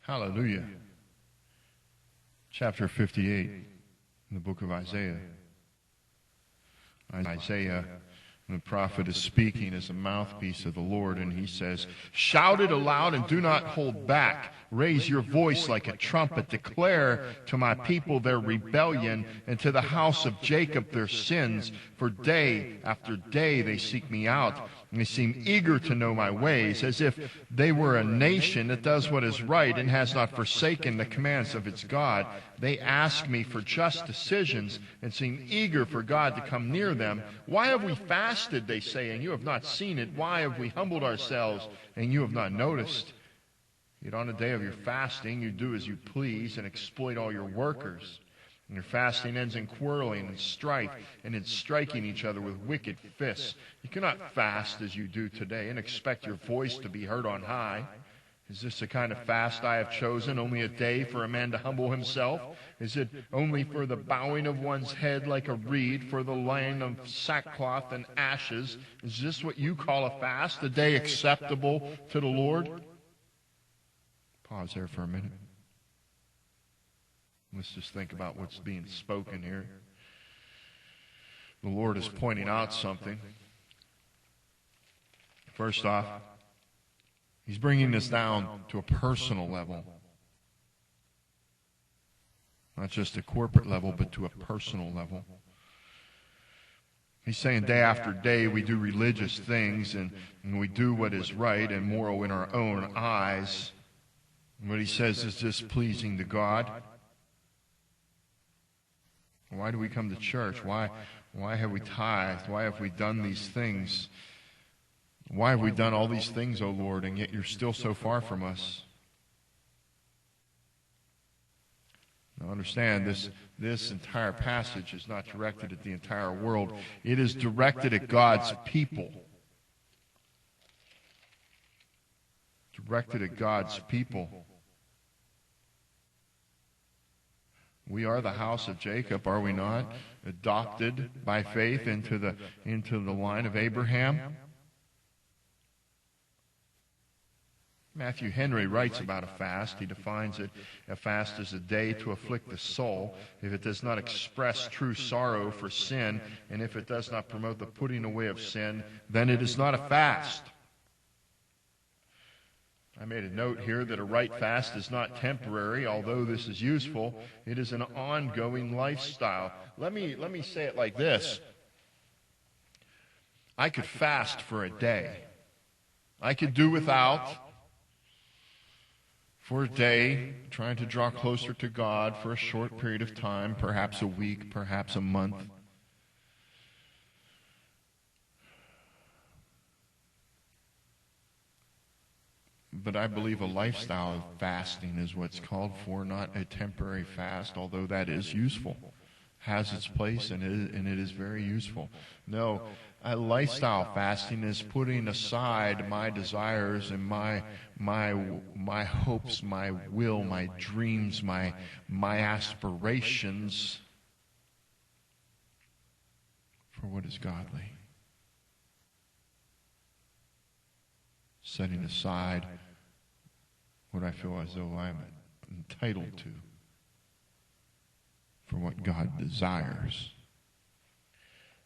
Hallelujah. Chapter 58 in the book of Isaiah. Isaiah, the prophet, is speaking as a mouthpiece of the Lord, and he says, "Shout it aloud and do not hold back. Raise your voice like a trumpet. Declare to my people their rebellion, and to the house of Jacob their sins. For day after day they seek me out, and they seem eager to know my ways, as if they were a nation that does what is right and has not forsaken the commands of its God. They ask me for just decisions and seem eager for God to come near them. Why have we fasted, they say, and you have not seen it? Why have we humbled ourselves, and you have not noticed? Yet on the day of your fasting, you do as you please and exploit all your workers. And your fasting ends in quarreling and strife and in striking each other with wicked fists. You cannot fast as you do today and expect your voice to be heard on high. Is this the kind of fast I have chosen, only a day for a man to humble himself? Is it only for the bowing of one's head like a reed, for the laying of sackcloth and ashes? Is this what you call a fast, a day acceptable to the Lord?" Pause there for a minute. Let's just think about what's being spoken here. The Lord is pointing out something. First off, He's bringing this down to a personal level. Not just a corporate level, but to a personal level. He's saying day after day we do religious things and we do what is right and moral in our own eyes. And what he says is this pleasing to God. Why do we come to church? Why have we tithed? Why have we done these things? Why have we done all these things, O Lord, and yet you're still so far from us? Now understand, this entire passage is not directed at the entire world. It is directed at God's people. Directed at God's people. We are the house of Jacob, are we not? Adopted by faith into the line of Abraham. Matthew Henry writes about a fast. He defines it, a fast as a day to afflict the soul if it does not express true sorrow for sin, and if it does not promote the putting away of sin, then it is not a fast. I made a note here that a right fast is not temporary, although this is useful. It is an ongoing lifestyle. Let me say it like this. I could fast for a day. I could do without for a day, trying to draw closer to God for a short period of time, perhaps a week, perhaps a month. But I believe a lifestyle of fasting is what's called for, not a temporary fast, although that is useful, has its place, and it is very useful. No, a lifestyle fasting is putting aside my desires and my hopes, my will, my dreams, my aspirations for what is godly. Setting aside what I feel as though I'm entitled to for what God desires.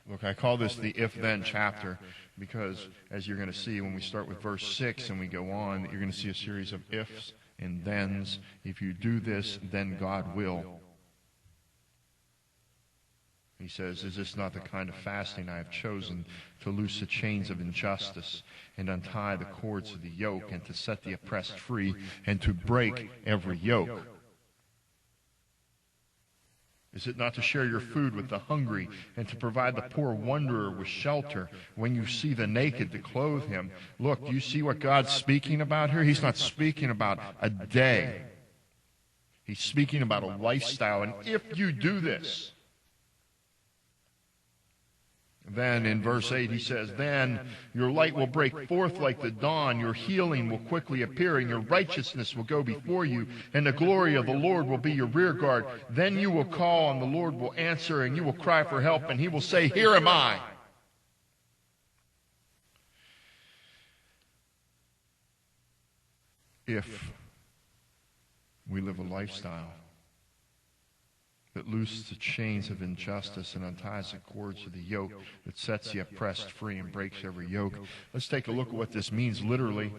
Look, I call this the if-then chapter because, as you're going to see when we start with verse 6 and we go on, you're going to see a series of ifs and thens. If you do this, then God will. He says, "Is this not the kind of fasting I have chosen, to loose the chains of injustice and untie the cords of the yoke and to set the oppressed free and to break every yoke? Is it not to share your food with the hungry and to provide the poor wanderer with shelter? When you see the naked, to clothe him." Look, do you see what God's speaking about here? He's not speaking about a day. He's speaking about a lifestyle. And if you do this, then in verse 8 he says, "Then your light will break forth like the dawn, your healing will quickly appear, and your righteousness will go before you, and the glory of the Lord will be your rear guard. Then you will call, and the Lord will answer, and you will cry for help, and he will say, 'Here am I.'" If We live a lifestyle that looses the chains of injustice and unties the cords of the yoke, that sets the oppressed free and breaks every yoke. Let's take a look at what this means literally,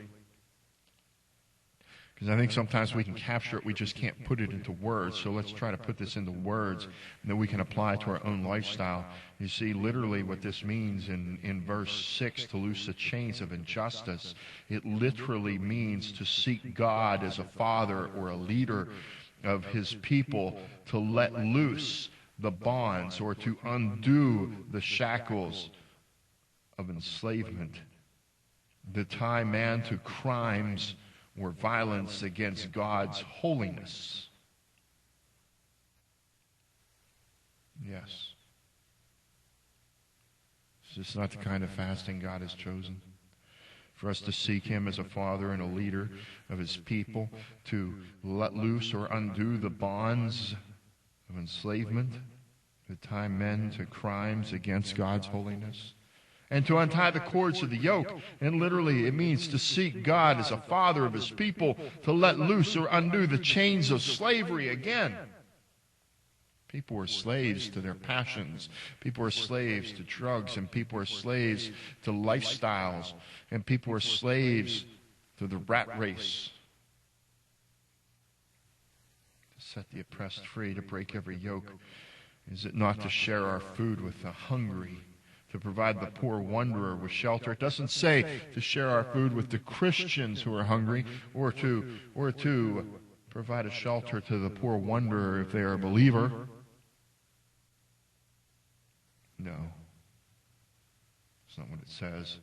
because I think sometimes we can capture it, we just can't put it into words. So let's try to put this into words that we can apply to our own lifestyle. You see, literally what this means in verse 6, to loose the chains of injustice, it literally means to seek God as a father or a leader of his people, to let loose the bonds or to undo the shackles of enslavement, to tie man to crimes or violence against God's holiness. Yes. This is not the kind of fasting God has chosen. For us to seek him as a father and a leader of his people, to let loose or undo the bonds of enslavement, to tie men to crimes against God's holiness, and to untie the cords of the yoke. And literally it means to seek God as a father of his people, to let loose or undo the chains of slavery again. People are slaves to their passions. People are slaves to drugs, and people are slaves to lifestyles, and people are slaves to the rat race. To set the oppressed free, to break every yoke. Is it not to share our food with the hungry, to provide the poor wanderer with shelter? It doesn't say to share our food with the Christians who are hungry, or to provide a shelter to the poor wanderer if they are a believer. No. That's not what it says.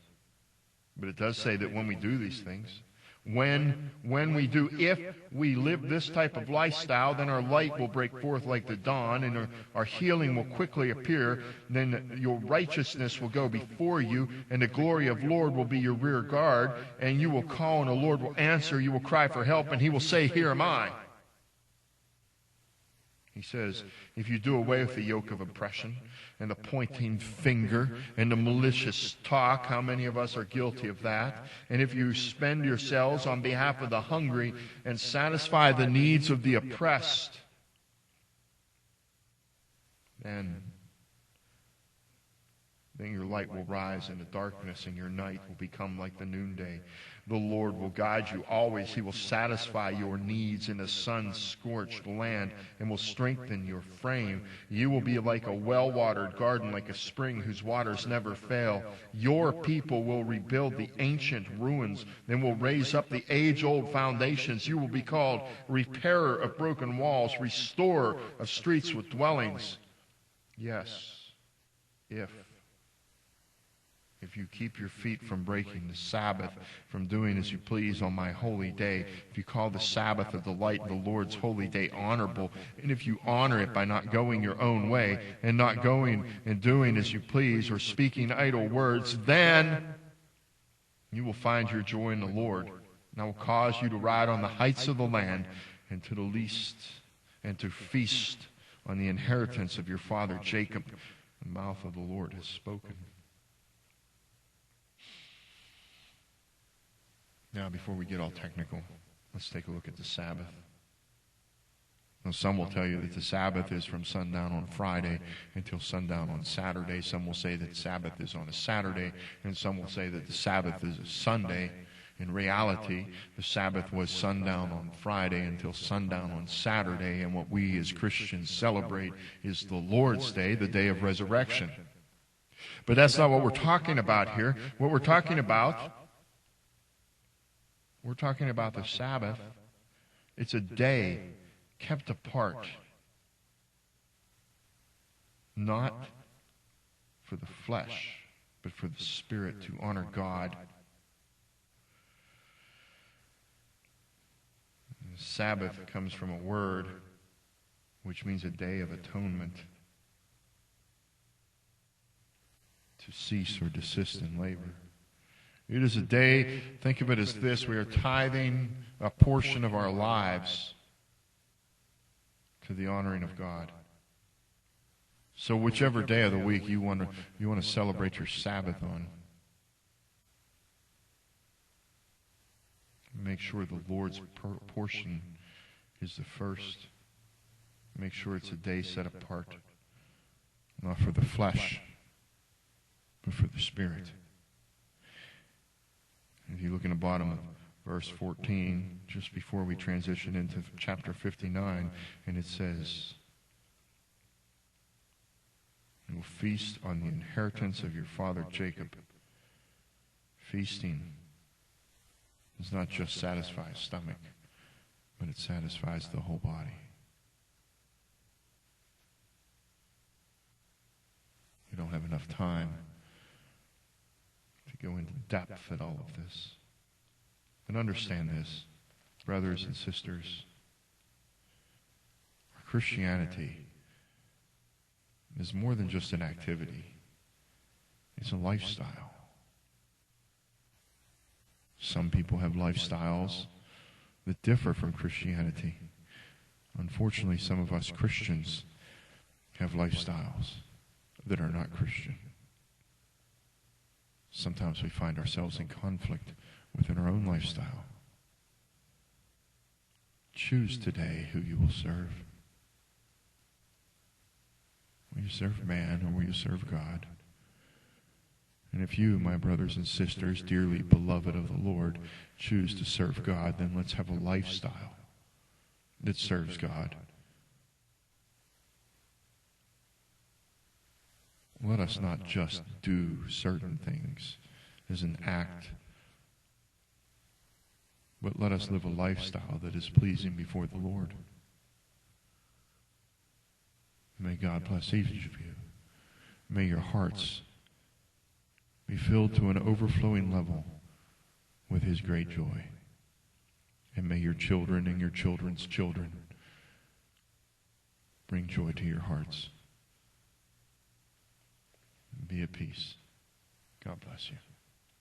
But it does say that when we do these things, when if we live this type of lifestyle, then our light will break forth like the dawn, and our healing will quickly appear. Then your righteousness will go before you, and the glory of the Lord will be your rear guard, and you will call, and the Lord will answer. You will cry for help, and he will say, "Here am I." He says, if you do away with the yoke of oppression and the pointing finger and the malicious talk, how many of us are guilty of that? And if you spend yourselves on behalf of the hungry and satisfy the needs of the oppressed, then your light will rise in the darkness, and your night will become like the noonday. The Lord will guide you always. He will satisfy your needs in a sun-scorched land and will strengthen your frame. You will be like a well-watered garden, like a spring whose waters never fail. Your people will rebuild the ancient ruins and will raise up the age-old foundations. You will be called repairer of broken walls, restorer of streets with dwellings. Yes, if you keep your feet from breaking the Sabbath, from doing as you please on my holy day, if you call the Sabbath a delight and the Lord's holy day honorable, and if you honor it by not going your own way and not going and doing as you please or speaking idle words, then you will find your joy in the Lord. And I will cause you to ride on the heights of the land and to the least, and to feast on the inheritance of your father Jacob. The mouth of the Lord has spoken. Now, before we get all technical, let's take a look at the Sabbath. Now, some will tell you that the Sabbath is from sundown on Friday until sundown on Saturday. Some will say that Sabbath is on a Saturday, and some will say that the Sabbath is a Sunday. In reality, the Sabbath was sundown on Friday until sundown on Saturday, and what we as Christians celebrate is the Lord's Day, the day of resurrection. But that's not what we're talking about here. What we're talking about the Sabbath. It's a day kept apart, not for the flesh, but for the Spirit, to honor God. The Sabbath comes from a word which means a day of atonement, to cease or desist in labor. It is a day, think of it as this: we are tithing a portion of our lives to the honoring of God. So whichever day of the week you want to celebrate your Sabbath on, make sure the Lord's portion is the first. Make sure it's a day set apart, not for the flesh, but for the Spirit. If you look in the bottom of verse 14, just before we transition into chapter 59, and it says, "You will feast on the inheritance of your father Jacob." Feasting does not just satisfy a stomach, but it satisfies the whole body. We don't have enough time to go into depth at all of this. But understand this, brothers and sisters, our Christianity is more than just an activity. It's a lifestyle. Some people have lifestyles that differ from Christianity. Unfortunately, some of us Christians have lifestyles that are not Christian. Sometimes we find ourselves in conflict within our own lifestyle. Choose today who you will serve. Will you serve man or will you serve God? And if you, my brothers and sisters, dearly beloved of the Lord, choose to serve God, then let's have a lifestyle that serves God. Let us not just do certain things as an act, but let us live a lifestyle that is pleasing before the Lord. May God bless each of you. May your hearts be filled to an overflowing level with His great joy. And may your children and your children's children bring joy to your hearts. Be at peace. God bless you.